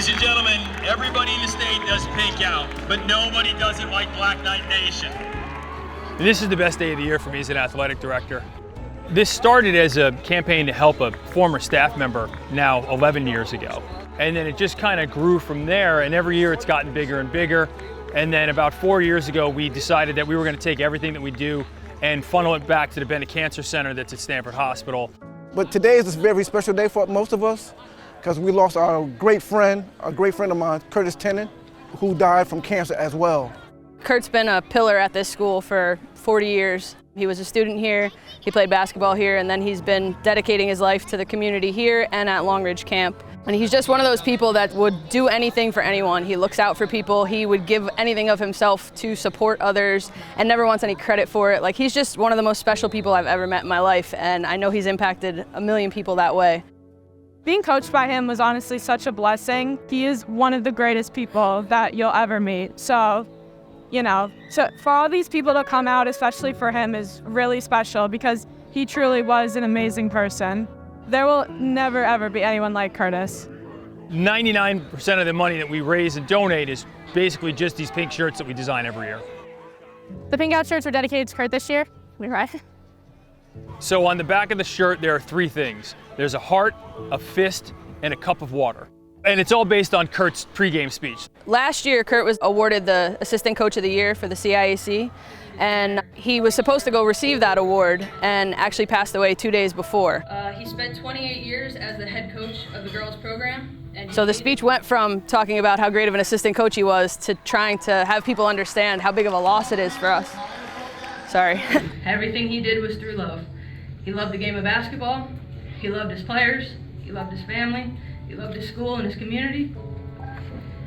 Ladies and gentlemen, everybody in the state does pink out, but nobody does it like Black Knight Nation. This is the best day of the year for me as an athletic director. This started as a campaign to help a former staff member now 11 years ago. And then it just kind of grew from there, and every year it's gotten bigger and bigger. And then about 4 years ago, we decided that we were going to take everything that we do and funnel it back to the Bennett Cancer Center that's at Stamford Hospital. But today is a very special day for most of us because we lost our great friend of mine, Curt Tinnin, who died from cancer as well. Curt's been a pillar at this school for 40 years. He was a student here, he played basketball here, and then he's been dedicating his life to the community here and at Long Ridge Camp. And he's just one of those people that would do anything for anyone. He looks out for people, he would give anything of himself to support others and never wants any credit for it. Like, he's just one of the most special people I've ever met in my life, and I know he's impacted a million people that way. Being coached by him was honestly such a blessing. He is one of the greatest people that you'll ever meet. So for all these people to come out, especially for him, is really special because he truly was an amazing person. There will never, ever be anyone like Curtis. 99% of the money that we raise and donate is basically just these pink shirts that we design every year. The pink out shirts were dedicated to Curt this year. We right? So on the back of the shirt, there are 3 things. There's a heart, a fist, and a cup of water. And it's all based on Curt's pregame speech. Last year, Curt was awarded the Assistant Coach of the Year for the CIAC, and he was supposed to go receive that award and actually passed away 2 days before. He spent 28 years as the head coach of the girls program. And so the speech went from talking about how great of an assistant coach he was to trying to have people understand how big of a loss it is for us. Sorry. Everything he did was through love. He loved the game of basketball, he loved his players, he loved his family, he loved his school and his community,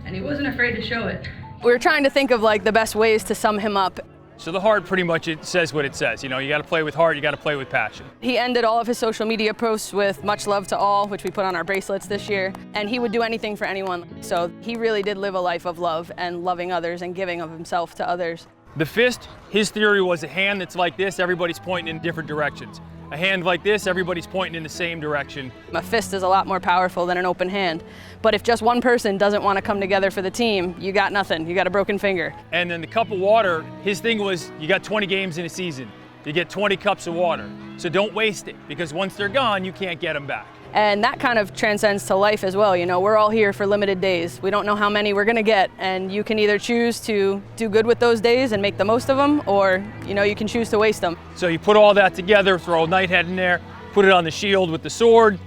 and he wasn't afraid to show it. We were trying to think of the best ways to sum him up. So the heart, pretty much, it says what it says. You got to play with heart, you got to play with passion. He ended all of his social media posts with "much love to all," which we put on our bracelets this year, and he would do anything for anyone. So he really did live a life of love and loving others and giving of himself to others. The fist, his theory was a hand that's like this, everybody's pointing in different directions. A hand like this, everybody's pointing in the same direction. A fist is a lot more powerful than an open hand. But if just one person doesn't want to come together for the team, you got nothing. You got a broken finger. And then the cup of water, his thing was, you got 20 games in a season. You get 20 cups of water. So don't waste it, because once they're gone, you can't get them back. And that kind of transcends to life as well. We're all here for limited days. We don't know how many we're gonna get, and you can either choose to do good with those days and make the most of them, or you can choose to waste them. So you put all that together, throw a Knighthead in there, put it on the shield with the sword,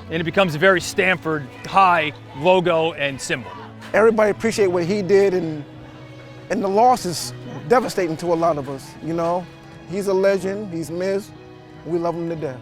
and it becomes a very Stamford high logo and symbol. Everybody appreciate what he did, and the loss is devastating to a lot of us, He's a legend, he's missed, we love him to death.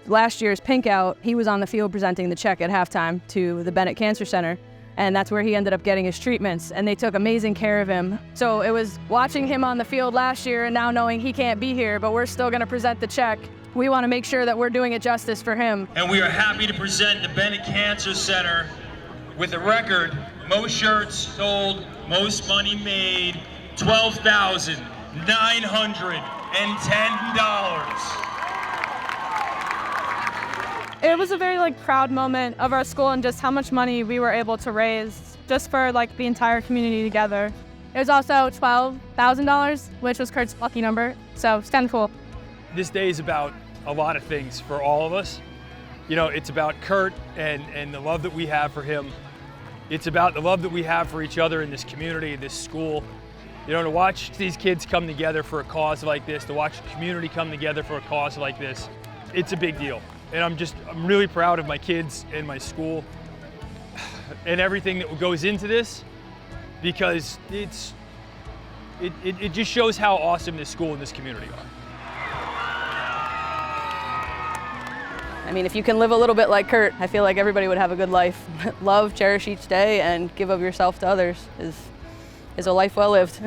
Last year's pink out, he was on the field presenting the check at halftime to the Bennett Cancer Center, and that's where he ended up getting his treatments, and they took amazing care of him. So it was watching him on the field last year and now knowing he can't be here, but we're still gonna present the check. We wanna make sure that we're doing it justice for him. And we are happy to present the Bennett Cancer Center with a record, most shirts sold, most money made, $12,910. It was a very proud moment of our school and just how much money we were able to raise just for the entire community together. It was also $12,000, which was Curt's lucky number, so it's kind of cool. This day is about a lot of things for all of us. It's about Curt and the love that we have for him. It's about the love that we have for each other in this community, in this school. To watch these kids come together for a cause like this, to watch the community come together for a cause like this, it's a big deal. And I'm really proud of my kids and my school and everything that goes into this, because it just shows how awesome this school and this community are. If you can live a little bit like Curt, I feel like everybody would have a good life. Love, cherish each day, and give of yourself to others is a life well lived.